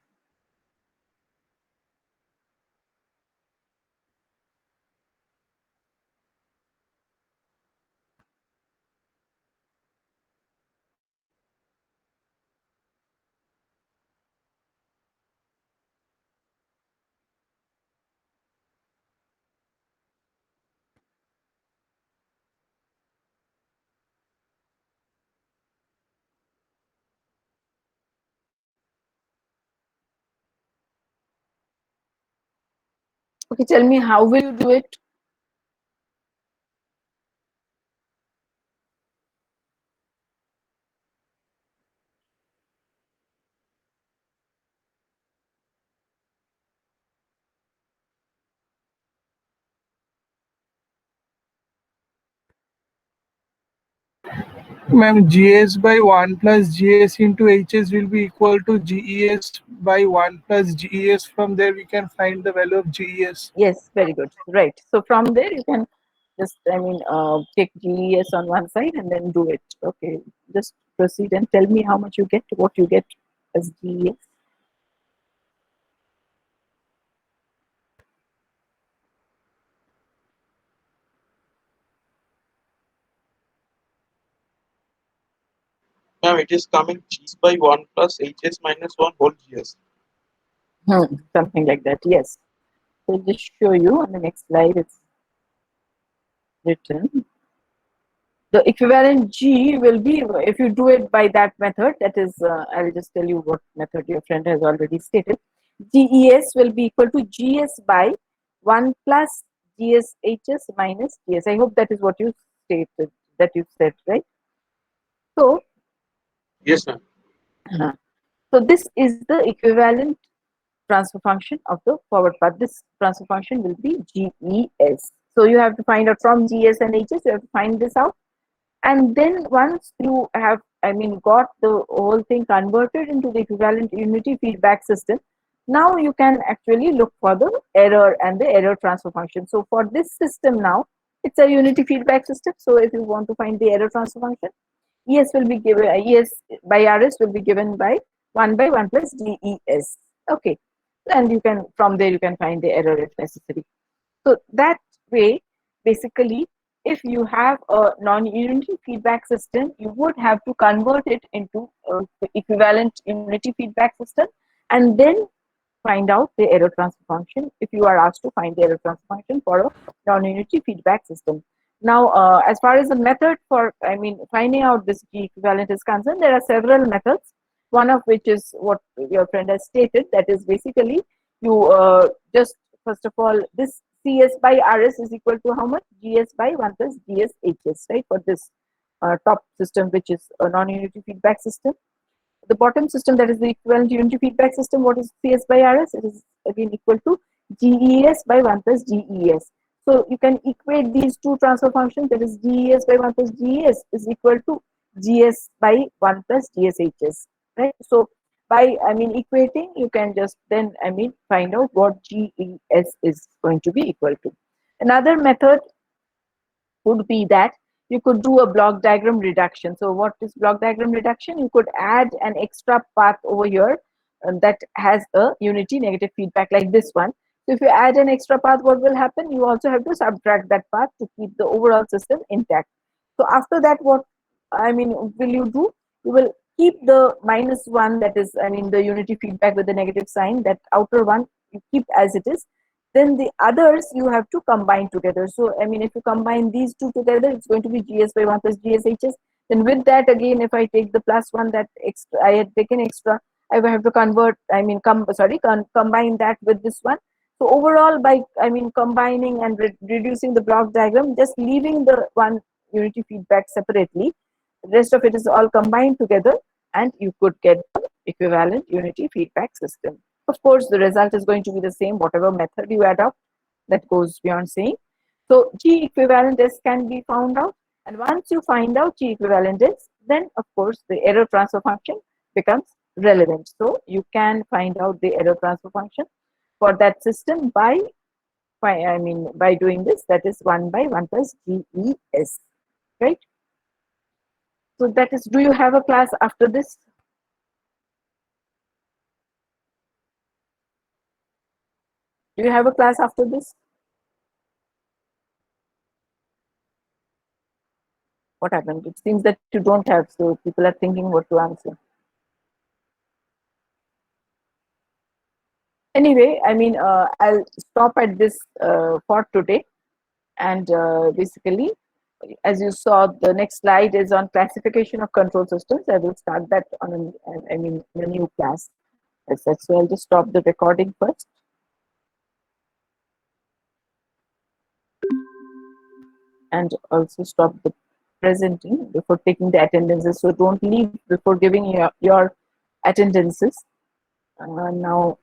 Okay, tell me, how will you do it? Ma'am, GS by 1 plus GS into HS will be equal to GES by 1 plus GES. From there, we can find the value of GES. Yes, very good. Right. So from there you can just, take GES on one side and then do it. Okay. Just proceed and tell me how much you get, what you get as GES. Ma'am, it is coming GS by 1 plus HS minus 1 whole GS. Something like that. Yes. So I'll just show you on the next slide. It's written. The equivalent G will be, if you do it by that method, that is, I'll just tell you what method your friend has already stated. GES will be equal to GS by 1 plus GSHS minus GS. I hope that is what you stated, that you said, right? So, Yes, ma'am. so this is the equivalent transfer function of the forward path. This transfer function will be GES. So you have to find out from GS and HS, you have to find this out. And then once you have, got the whole thing converted into the equivalent unity feedback system, now you can actually look for the error and the error transfer function. So for this system now, it's a unity feedback system. So if you want to find the error transfer function, ES will be given, ES by RS will be given by 1 by 1 plus DES. Okay. And you can, from there you can find the error if necessary. So that way, basically, if you have a non-unity feedback system, you would have to convert it into the equivalent unity feedback system and then find out the error transfer function if you are asked to find the error transfer function for a non-unity feedback system. Now, as far as the method for, finding out this G equivalent is concerned, there are several methods. One of which is what your friend has stated, that is basically you just, first of all, this CS by RS is equal to how much? GS by 1 plus GS HS, right? For this top system, which is a non-unity feedback system. The bottom system, that is the equivalent unity feedback system, what is CS by RS? It is again equal to GES by 1 plus GES. So you can equate these two transfer functions, that is GES by 1 plus GES is equal to GS by 1 plus GSHS, right? So by equating, you can just then find out what GES is going to be equal to. Another method would be that you could do a block diagram reduction. So what is block diagram reduction? You could add an extra path over here that has a unity negative feedback like this one. So if you add an extra path, what will happen? You also have to subtract that path to keep the overall system intact. So after that, what will you do? You will keep the -1, that is the unity feedback with the negative sign, that outer one you keep as it is. Then the others you have to combine together. So if you combine these two together, it's going to be GS by 1 plus GSHS. Then with that again, if I take the +1 that extra I had taken extra, I will have to convert, combine that with this one. So overall, by combining and reducing the block diagram, just leaving the one unity feedback separately, the rest of it is all combined together, and you could get the equivalent unity feedback system. Of course, the result is going to be the same, whatever method you adopt. That goes beyond saying. So G equivalent S can be found out. And once you find out G equivalent S, then of course the error transfer function becomes relevant. So you can find out the error transfer function for that system by doing this, that is 1 by 1 plus GES, right? So that is, do you have a class after this? Do you have a class after this? What happened? It seems that you don't have, so people are thinking what to answer. Anyway, I'll stop at this for today. And basically, as you saw, the next slide is on classification of control systems. I will start that on in a new class. So I'll just stop the recording first. And also stop the presenting before taking the attendances. So don't leave before giving your attendances. Now,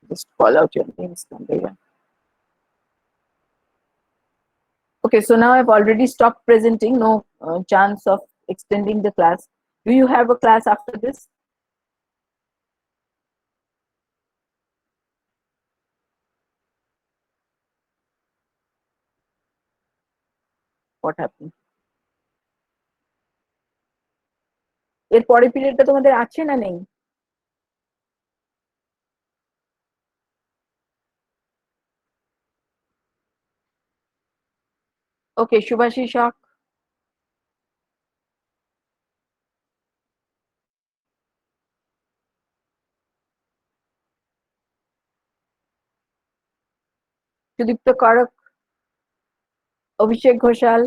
just call out your names. Okay, so now I've already stopped presenting. No chance of extending the class. Do you have a class after this? What happened? এর পরের পিরিয়ডটা তোমাদের আছে না নেই? Okay, Shubhashi Shak. Sudipta Karak. Abhishek Ghoshal.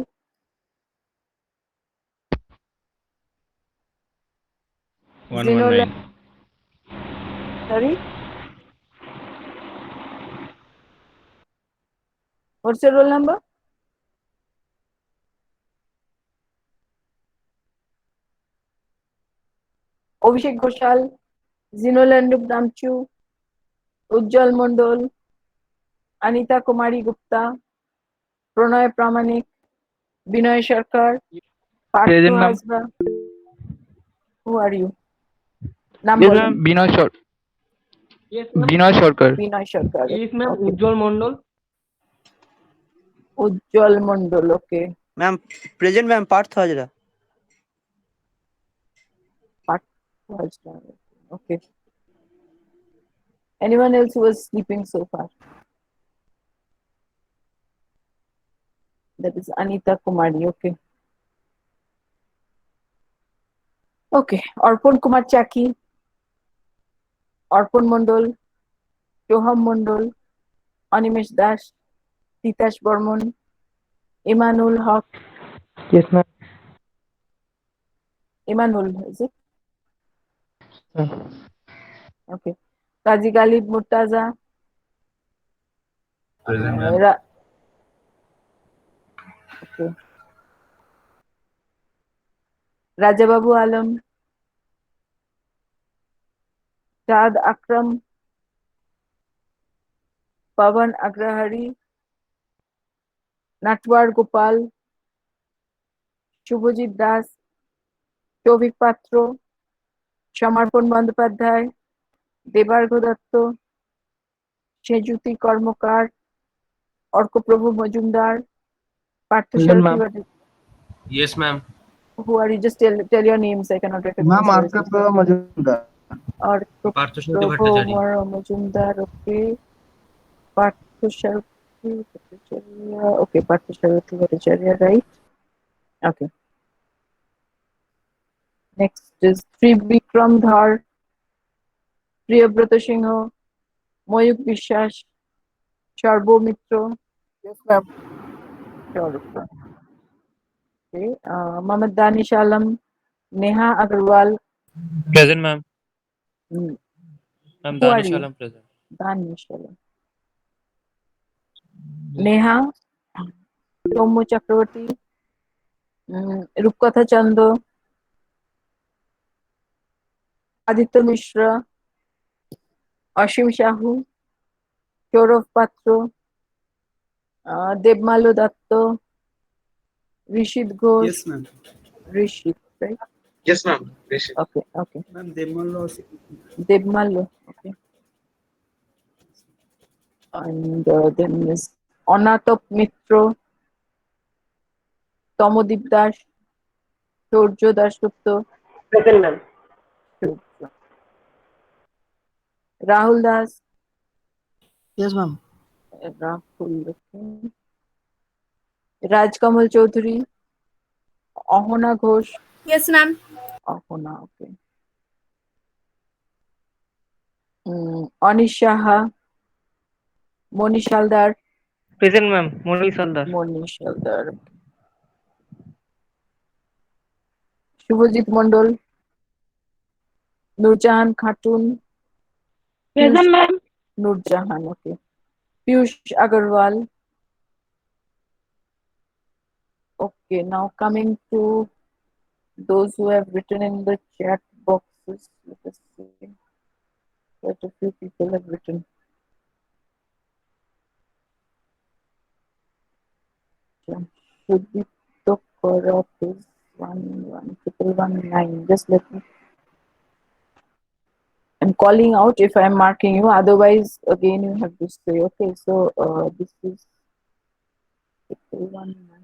Zinola. Sorry? What's your roll number? Abhishek Ghoshal, Zinolandup Damchu, Ujjwal Mondol, Anita Kumari Gupta, Pranay Pramanik, Binoy Sharkar, Parthu Hasra. Who are you? Naam Yes, bolun. ma'am. Binoy Shor. Yes, ma'am. Binoy Shorkar. Binoy Sharkar. Yes, ma'am. Okay. Ujjwal Mondol. Ujjwal Mondol, okay. Ma'am present ma'am Parth Hazra Parthu Hasra. Okay. Anyone else who was sleeping so far? That is Anita Kumari, okay. Okay, Arpon Kumar Chaki, Arpon Mondol, Shoham Mondol, Animesh Dash, Titash Burman, Imanul Haq. Yes, ma'am. Imanul, is it? Okay. Kazi Galib Murtaza. Present, ma'am. Okay. Raja Babu Alam, Shad Akram, Pavan Agrahari, Natwar Gopal, Shubhajit Das, Shovik Patro, সমর্পণ বন্দ্যোপাধ্যায়, দেবার্ঘ দত্ত, সেজুতি কর্মকার, Arkaprabhu Majumdar, Parthasarathi ma'am. Bhattacharya. Yes, ma'am. Who are you? Just tell your names. I cannot recognize. Ma'am, voices. Arkaprabha Majumdar. Parthasarathi Bhattacharya. Majumdar. Okay. Parthasarathi Bhattacharya. Okay, Parthasarathi Bhattacharya. Right. Okay. Next is Tribikram Dhar, Priyabrata Singh, Moyuk Bishwas, Sharbo Mitro. Yes, ma'am. Okay. Mohammed Danish Alam, Neha Agarwal. Present, ma'am. Ma'am, Who are Danish you? Alam present. Danish Alam. Neha, Tommo Chakravarti, Rupkatha Chando, Aditya Mishra, Ashim Shahu, Saurav Patra, Debmalu Datto, Rishit Ghosh. Yes, ma'am. Rishit, right? Yes, ma'am. Rishi. Okay, okay. Ma'am, Demal Debmalu, okay. And then is Anatop Mitro, Tomodip Das, Shorjo Dasgupta, Present, ma'am. Rahul Das, Yes, ma'am. Rahul, okay. Rajkamal Chaudhary, Ahona Ghosh, Yes, ma'am. Ahona, okay. Anish Shaha, Monish Haldar, Present, ma'am. Monish Haldar. Monish Haldar, Shubhajit Mondol, Nurjahan Khatun, Present, ma'am. Nurjahan, okay. Piyush Agarwal. Okay, now coming to those who have written in the chat boxes. Let us see. Quite a few people have written. Should be the correct is 111119. Just let me. I'm calling out if I'm marking you. Otherwise, again you have to say. Okay, so this is 1119.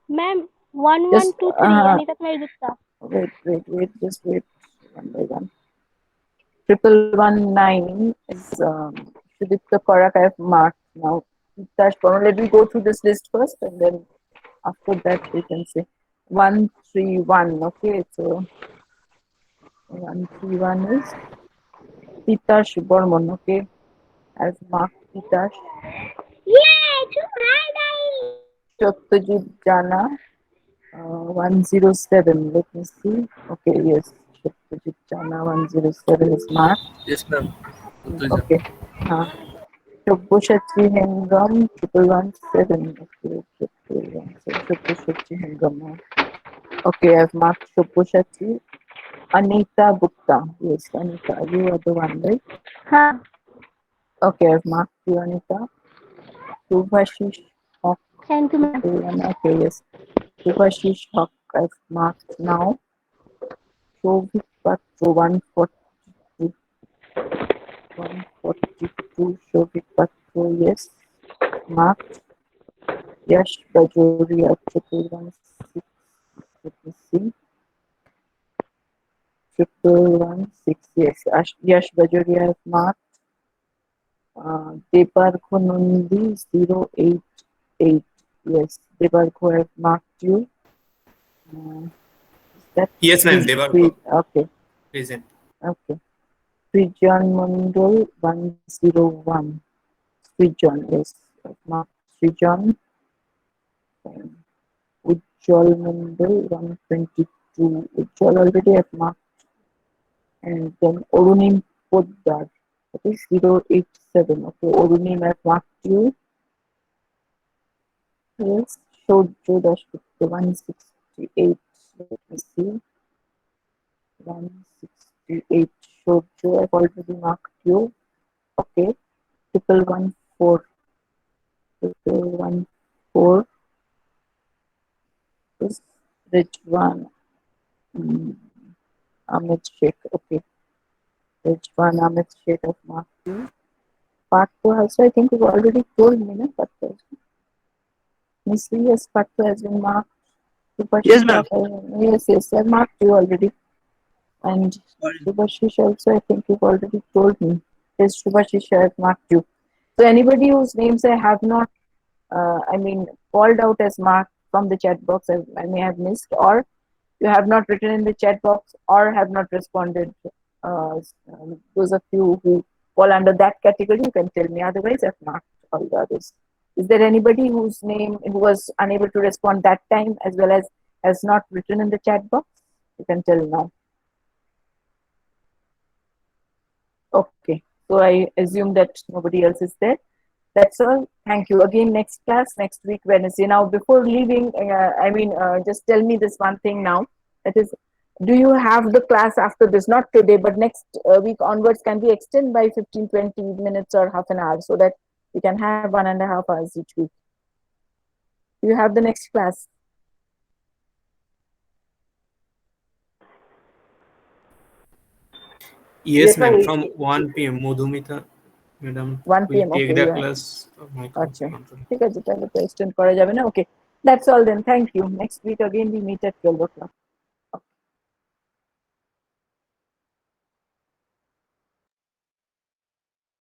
Ma'am, 1123. Anita Kumari Gupta. Wait. Just wait. One by one. 1119 is Sudipta Korak. I have marked now. Let me go through this list first, and then after that we can say 131. Okay, so 131 is Pitash Bormon. Okay, I've marked Pitash. Yay! Satyajit Jana, 107. Let me see. Okay, yes, Satyajit Jana 107 is marked. Yes, ma'am. Okay. Shobhoshatri Hengam 1117. Okay, 1117. Shobhoshatri Hengam. Okay, I've marked Shobhoshatri. Anita Gupta. Yes, Anita, you are the one, right? Huh. Okay, I've marked you, Anita. Subhashish Hawk. Thank you, ma'am. Okay, yes. Subhashish Hawk, I've marked now. Shobhit Patro 142. 142. Shobhit Patro, yes. Marked. Yash Bajoria 1116. Let me see. 1116. Yes. Yash Bajoria is marked. Debarko Nundi 088. Yes. Debarko has marked you. That Yes, ma'am. is Debarko. Okay. Present. Okay. Srijan Mandal 101. Srijan, yes. I've marked Srijan. Ujjwal Mandal 122. Ujjwal already I've marked. And then Orunim Poddar. That is 087. Okay, Orunim I've marked you. Yes, Shodjo Dashgupta 168. Let me see. 168. Shodjo, I've already marked you. Okay. 1114. 1 4 is Rijwan. Amit Sheikh. Okay. Rijwan Amit Sheikh of Mark 2. Part 2 also, I think you've already told me, no? Part 2. Miss Lee, yes, Part 2 has been marked. Yes, ma'am. Yes, I marked you already. And Subhashish also, I think you've already told me. Yes, Subhashish, I have marked you. So anybody whose names I have not, called out as marked from the chat box, I may have missed, or you have not written in the chat box, or have not responded. Those of you who fall under that category, you can tell me. Otherwise, I've marked all the others. Is there anybody whose name who was unable to respond that time, as well as has not written in the chat box? You can tell now. Okay, so I assume that nobody else is there. That's all. Thank you. Again, next class, next week, Wednesday. Now, before leaving, just tell me this one thing now. That is, do you have the class after this? Not today, but next week onwards, can we extend by 15, 20 minutes or half an hour so that we can have 1.5 hours each week? Do you have the next class? Yes, ma'am. Yes, From 1 p.m. Madhumita, madam, 1 will p.m. take Okay, the yeah. class of আচ্ছা microcontroller. ঠিক আছে তাহলে তো extend করা যাবে না okay that's all then thank you next week again we meet at 12 o'clock